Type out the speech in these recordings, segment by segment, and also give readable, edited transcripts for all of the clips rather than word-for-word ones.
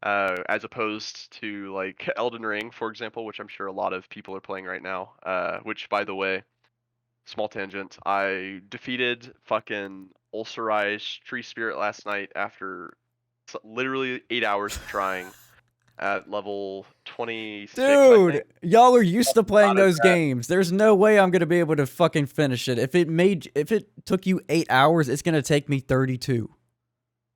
as opposed to like Elden Ring, for example, which I'm sure a lot of people are playing right now. Which, by the way, small tangent, I defeated fucking ulcerized tree spirit last night after literally 8 hours of trying at level 26, I Dude, think. y'all are used to playing Not as those bad. games. There's no way I'm gonna be able to fucking finish it. If it took you 8 hours, it's gonna take me 32.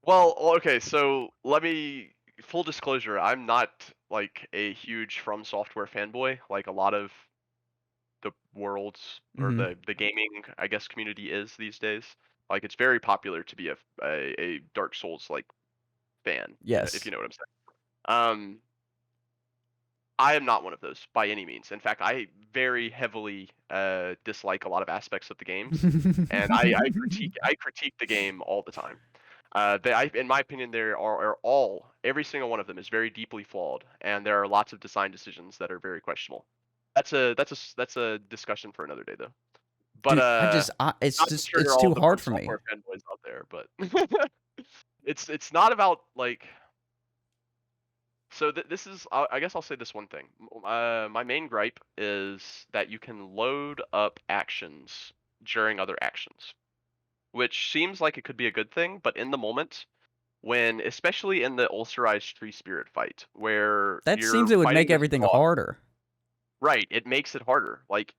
Well, okay, so let me full disclosure, I'm not like a huge From Software fanboy like a lot of the world's or Hmm. the gaming, I guess, community is these days. Like it's very popular to be a Dark Souls like fan, if Yes. you know what I'm saying. I am not one of those by any means. In fact, I very heavily dislike a lot of aspects of the games, and I critique the game all the time. In my opinion, are all every single one of them is very deeply flawed, and there are lots of design decisions that are very questionable. That's a discussion for another day, though. But Dude, it's not to just trigger it's all of too the hard From for me. Software fanboys out there, but it's not about like. So this is, I guess I'll say this one thing. My main gripe is that you can load up actions during other actions, which seems like it could be a good thing, but in the moment, when especially in the ulcerized tree spirit fight, where That seems you're it would fighting make this everything boss, harder. right? It makes it harder. Like,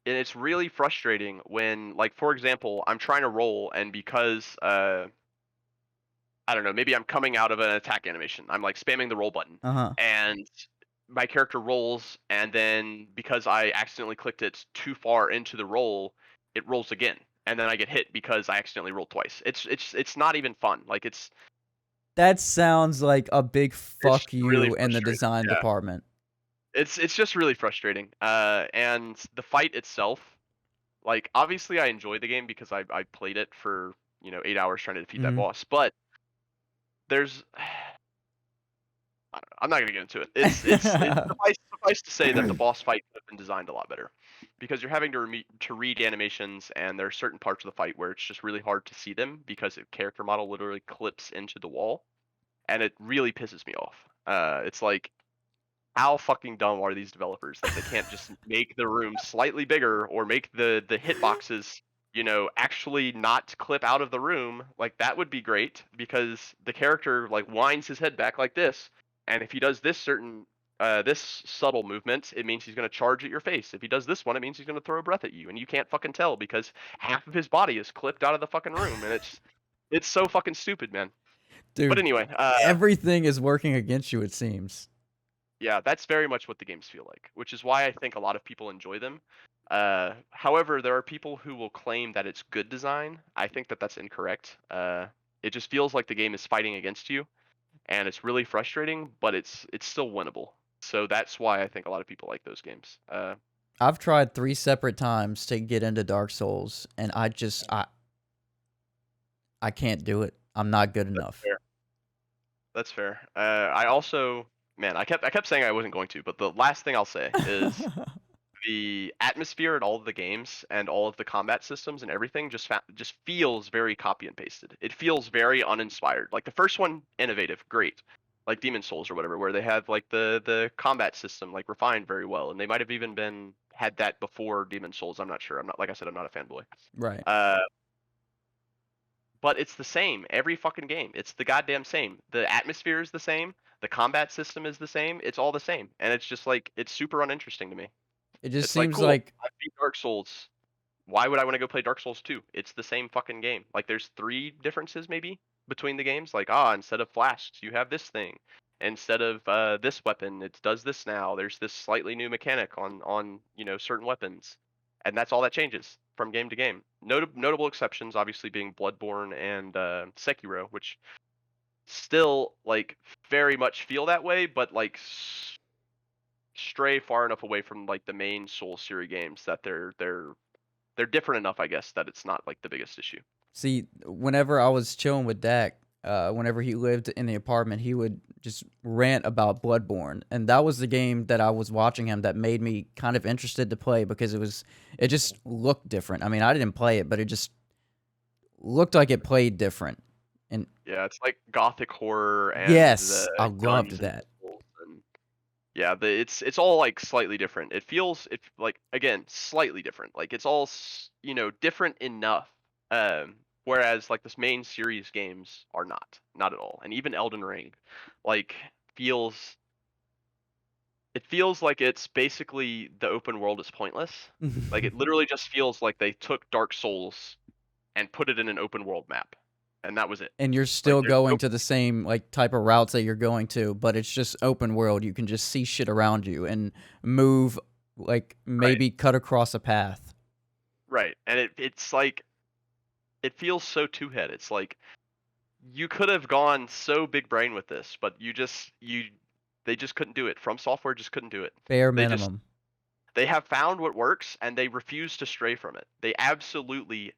and it's really frustrating when, like, for example, I'm trying to roll, and because I don't know, maybe I'm coming out of an attack animation. I'm like spamming the roll button, Uh-huh. and my character rolls, and then because I accidentally clicked it too far into the roll, it rolls again, and then I get hit because I accidentally rolled twice. It's not even fun. Like That sounds like a big it's fuck really you in the frustrating. design Yeah, department. it's just really frustrating. And the fight itself, like obviously I enjoy the game because I played it for 8 hours trying to defeat that Mhm. boss, but there's I don't know. I'm not gonna get into it. It's suffice to say that the boss fight could have been designed a lot better, because you're having to read animations, and there are certain parts of the fight where it's just really hard to see them because the character model literally clips into the wall, and it really pisses me off. It's like, how fucking dumb are these developers that they can't just make the room slightly bigger or make the hitboxes actually not clip out of the room? Like that would be great, because the character like winds his head back like this, and if he does this subtle movement, it means he's going to charge at your face. If he does this one, it means he's going to throw a breath at you, and you can't fucking tell because half of his body is clipped out of the fucking room, and it's so fucking stupid, man. But Dude, anyway, everything is working against you, it seems. yeah, that's very much what the games feel like, which is why I think a lot of people enjoy them. However, there are people who will claim that it's good design. I think that that's incorrect. It just feels like the game is fighting against you, and it's really frustrating, but it's still winnable. So that's why I think a lot of people like those games. I've tried 3 separate times to get into Dark Souls, and I can't do it. I'm not good That's enough. fair. That's fair. I also, man, I kept saying I wasn't going to, but the last thing I'll say is the atmosphere in all of the games and all of the combat systems and everything just feels very copy and pasted. It feels very uninspired. Like the first one, innovative, great. Like Demon Souls or whatever, where they have like the combat system like refined very well, and they might have even been had that before Demon Souls. I'm not sure. I'm not, like I said, I'm not a fanboy. Right. Uh, but it's the same every fucking game. It's the goddamn same. The atmosphere is the same. The combat system is the same. It's all the same, and it's just like it's super uninteresting to me. It just It's like, seems cool, like I beat Dark Souls. Why would I want to go play Dark Souls 2? It's the same fucking game. Like there's three differences maybe between the games. Like, instead of flasks, you have this thing. Instead of this weapon, it does this now. There's this slightly new mechanic on certain weapons. And that's all that changes from game to game. Notable exceptions obviously being Bloodborne and Sekiro, which still like very much feel that way, but like stray far enough away from like the main Soul series games that they're different enough, I guess, that it's not like the biggest issue. see, whenever I was chilling with Dak, whenever he lived in the apartment, he would just rant about Bloodborne, and that was the game that I was watching him that made me kind of interested to play because it just looked different. I mean, I didn't play it, but it just looked like it played different. And Yeah, it's like gothic horror and the yes, I loved guns and that. pistols and yeah, it's all like slightly different. It's like again slightly different. Like it's all different enough. Whereas like this main series games are not at all. And even Elden Ring, like feels it feels like it's basically the open world is pointless. Like it literally just feels like they took Dark Souls and put it in an open world map, and that was it. And you're Like still there's no going to the same like type of routes that you're going to, but it's just open world. You can just see shit around you and move, like right, maybe cut across a path. right, and it's like it feels so two-head. It's like you could have gone so big brain with this, but they just couldn't do it. From Software just couldn't do it. Bare They just minimum. they have found what works and they refuse to stray from it. They absolutely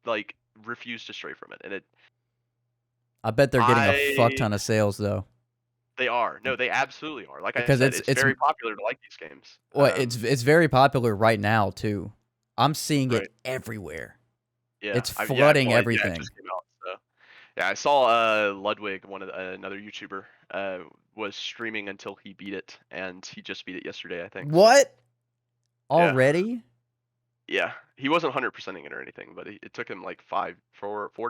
like refuse to stray from it. And I bet they're getting a fuck I ton of sales though, they are. No, they absolutely are. Like I because said, it's it's it's very popular to like these games. well, it's very popular right now too. I'm seeing Right. it everywhere. Yeah. It's Yeah, flooding well, yeah, it everything. just came out. So yeah, I saw Ludwig, another YouTuber, was streaming until he beat it, and he just beat it yesterday, I think. So What? yeah, Already? yeah, he wasn't 100%ing it or anything, but it took him like 4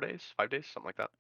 days, 5 days, something like that.